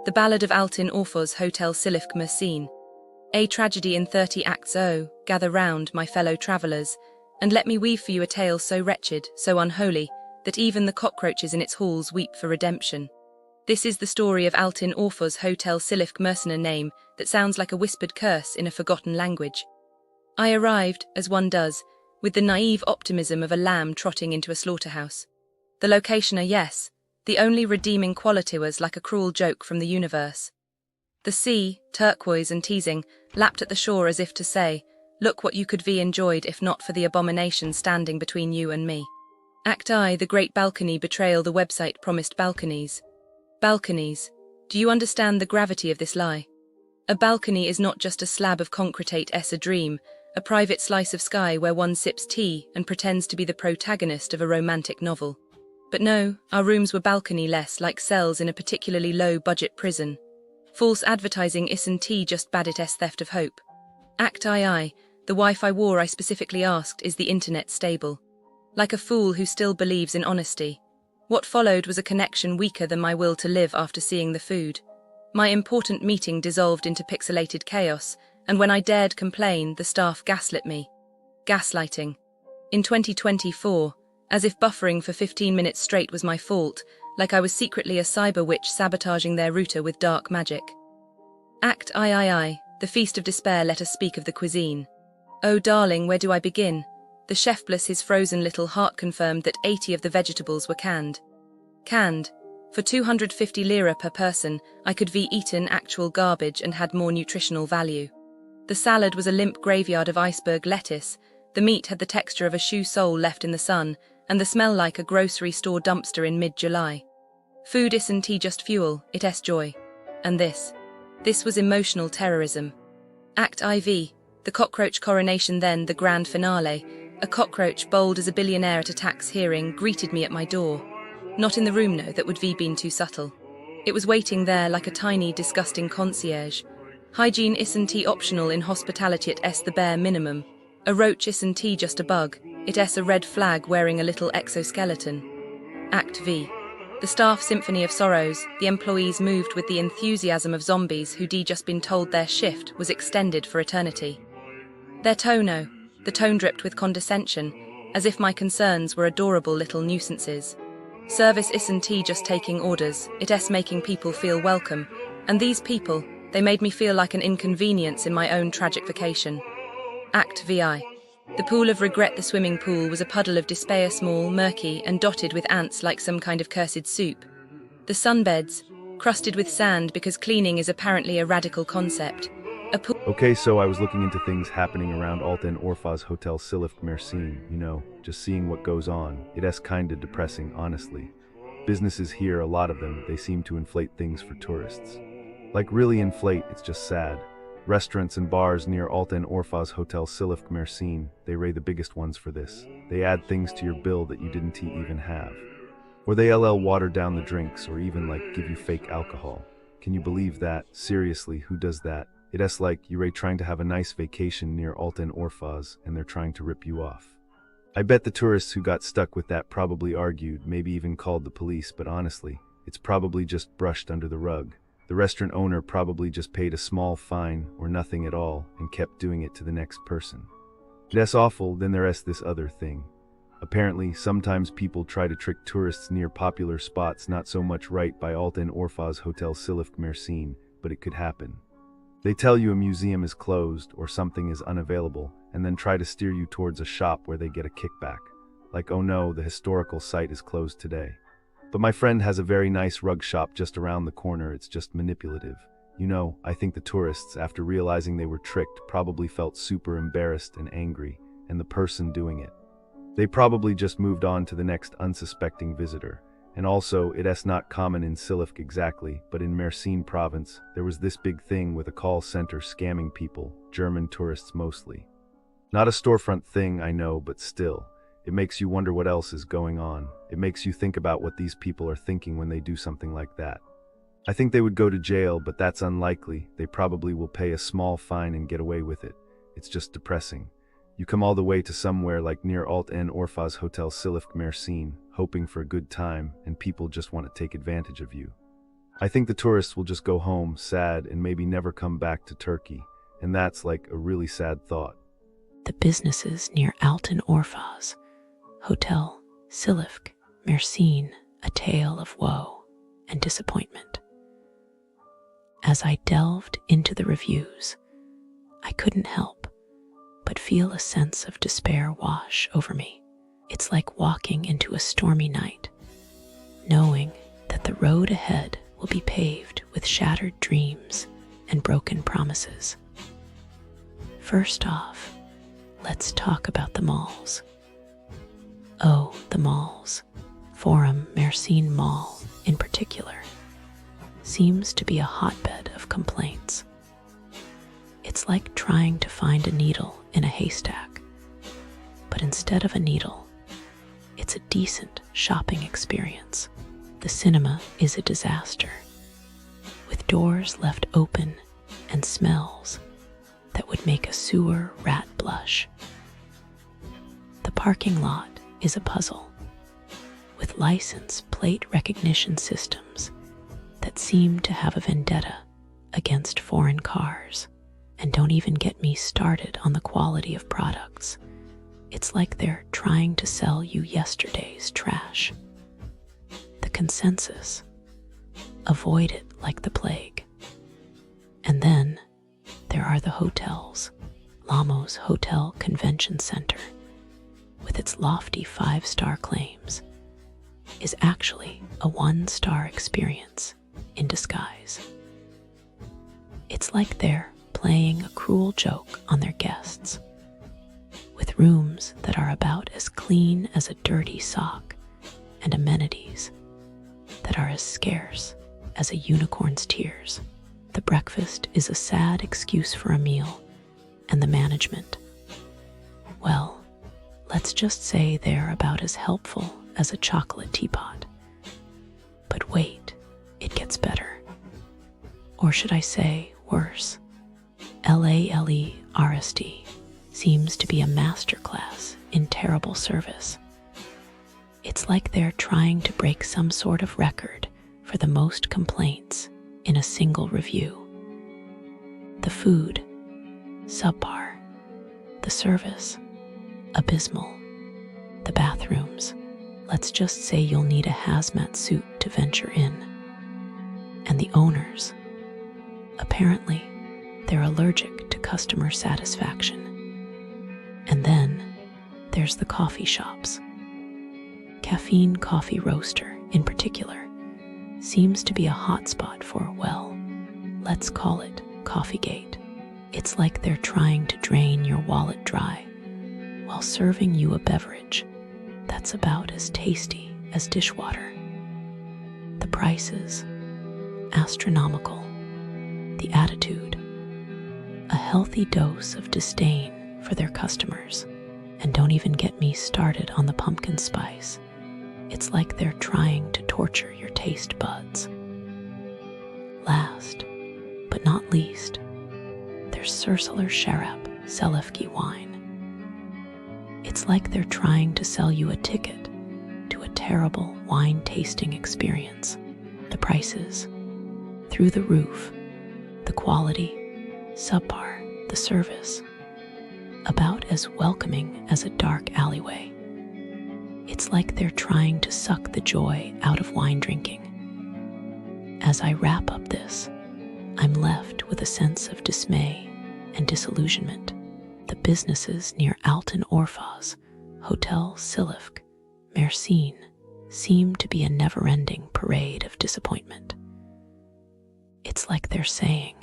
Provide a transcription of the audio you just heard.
The Ballad of Altn Orfoz Hotel Silifke Mersin. A tragedy in 30 acts. Oh, gather round, my fellow travellers, and let me weave for you a tale so wretched, so unholy, that even the cockroaches in its halls weep for redemption. This is the story of Altn Orfoz Hotel Silifke Mersin, a name that sounds like a whispered curse in a forgotten language. I arrived, as one does, with the naive optimism of a lamb trotting into a slaughterhouse. The location, yes, the only redeeming quality was like a cruel joke from the universe. The sea, turquoise and teasing, lapped at the shore as if to say, look what you could be enjoyed if not for the abomination standing between you and me. Act I, the great balcony betrayal. The website promised balconies. Balconies. Do you understand the gravity of this lie? A balcony is not just a slab of concrete, it's a dream, a private slice of sky where one sips tea and pretends to be the protagonist of a romantic novel. But no, our rooms were balcony-less, like cells in a particularly low-budget prison. False advertising isn't just bad, it's theft of hope. Act I, the Wi-Fi war I specifically asked, is the internet stable? Like a fool who still believes in honesty. What followed was a connection weaker than my will to live after seeing the food. My important meeting dissolved into pixelated chaos, and when I dared complain, the staff gaslit me. Gaslighting. In 2024, as if buffering for 15 minutes straight was my fault, like I was secretly a cyber witch sabotaging their router with dark magic. Act I, the feast of despair. Let us speak of the cuisine. Oh darling, where do I begin? The chef, bless his frozen little heart, confirmed that 80 of the vegetables were canned. Canned. For 250 lira per person, I could be eaten actual garbage and had more nutritional value. The salad was a limp graveyard of iceberg lettuce, the meat had the texture of a shoe sole left in the sun, and the smell like a grocery store dumpster in mid-July. Food isn't just fuel, it's joy. And this was emotional terrorism. Act IV, the cockroach coronation, then the grand finale. A cockroach, bold as a billionaire at a tax hearing, greeted me at my door. Not in the room, no, that would be been too subtle. It was waiting there like a tiny, disgusting concierge. Hygiene isn't optional in hospitality, it's the bare minimum. A roach isn't just a bug, it's a red flag wearing a little exoskeleton. Act V. The staff symphony of sorrows. The employees moved with the enthusiasm of zombies who'd just been told their shift was extended for eternity. The tone dripped with condescension, as if my concerns were adorable little nuisances. Service isn't just taking orders, it's making people feel welcome, and these people, they made me feel like an inconvenience in my own tragic vacation. Act VI. The pool of regret. The swimming pool was a puddle of despair, small, murky, and dotted with ants like some kind of cursed soup. The sunbeds, crusted with sand because cleaning is apparently a radical concept. Okay, so I was looking into things happening around Altn Orfoz Hotel Silifke Mersin, just seeing what goes on. It's kinda depressing, honestly. Businesses here, a lot of them, they seem to inflate things for tourists. Like really inflate, it's just sad. Restaurants and bars near Altn Orfoz Hotel Silifke Mersin, they rate the biggest ones for this. They add things to your bill that you didn't even have. Or they water down the drinks, or even give you fake alcohol. Can you believe that? Seriously, who does that? It's like you're trying to have a nice vacation near Altn Orfoz and they're trying to rip you off. I bet the tourists who got stuck with that probably argued, maybe even called the police, but honestly, it's probably just brushed under the rug. The restaurant owner probably just paid a small fine or nothing at all and kept doing it to the next person. It's awful. Then there's this other thing. Apparently, sometimes people try to trick tourists near popular spots, not so much right by Altn Orfoz Hotel Silifke Mersin, but it could happen. They tell you a museum is closed or something is unavailable, and then try to steer you towards a shop where they get a kickback. Like, oh no, the historical site is closed today. But my friend has a very nice rug shop just around the corner. It's just manipulative. I think the tourists, after realizing they were tricked, probably felt super embarrassed and angry, and the person doing it. They probably just moved on to the next unsuspecting visitor. And also, it's not common in Silifke exactly, but in Mersin province, there was this big thing with a call center scamming people, German tourists mostly. Not a storefront thing, I know, but still, it makes you wonder what else is going on. It makes you think about what these people are thinking when they do something like that. I think they would go to jail, but that's unlikely. They probably will pay a small fine and get away with it. It's just depressing. You come all the way to somewhere like near Altn Orfoz Hotel Silifke Mersin, hoping for a good time, and people just want to take advantage of you. I think the tourists will just go home sad and maybe never come back to Turkey, and that's like a really sad thought. The businesses near Altn Orfoz Hotel Silifke Mersin, a tale of woe and disappointment. As I delved into the reviews, I couldn't help but feel a sense of despair wash over me. It's like walking into a stormy night, knowing that the road ahead will be paved with shattered dreams and broken promises. First off, let's talk about the malls. Oh, the malls. Forum Mersin Mall, in particular, seems to be a hotbed of complaints. It's like trying to find a needle in a haystack, but instead of a needle, it's a decent shopping experience. The cinema is a disaster, with doors left open and smells that would make a sewer rat blush. The parking lot is a puzzle, with license plate recognition systems that seem to have a vendetta against foreign cars. And don't even get me started on the quality of products. It's like they're trying to sell you yesterday's trash. The consensus: avoid it like the plague. And then there are the hotels. Lamos Hotel Convention Center, with its lofty 5-star claims, is actually a 1-star experience in disguise. It's like they're playing a cruel joke on their guests, with rooms that are about as clean as a dirty sock and amenities that are as scarce as a unicorn's tears. The breakfast is a sad excuse for a meal, and the management, well, let's just say they're about as helpful as a chocolate teapot. But wait, it gets better. Or should I say worse? Lale Restaurant seems to be a masterclass in terrible service. It's like they're trying to break some sort of record for the most complaints in a single review. The food, subpar. The service, abysmal. The bathrooms, let's just say you'll need a hazmat suit to venture in. And the owners, apparently, they're allergic to customer satisfaction. And then there's the coffee shops. Caffeine Coffee Roaster, in particular, seems to be a hotspot for, well, let's call it Coffeegate. It's like they're trying to drain your wallet dry while serving you a beverage that's about as tasty as dishwater. The prices, astronomical. The attitude, a healthy dose of disdain for their customers. And don't even get me started on the pumpkin spice. It's like they're trying to torture your taste buds. Last, but not least, there's Circular Sharap Selefkia wine. It's like they're trying to sell you a ticket to a terrible wine tasting experience. The prices, through the roof. The quality, subpar. The service, about as welcoming as a dark alleyway. It's like they're trying to suck the joy out of wine drinking. As I wrap up this, I'm left with a sense of dismay and disillusionment. The businesses near Altn Orfoz Hotel Silifke Mersin seem to be a never-ending parade of disappointment. It's like they're saying,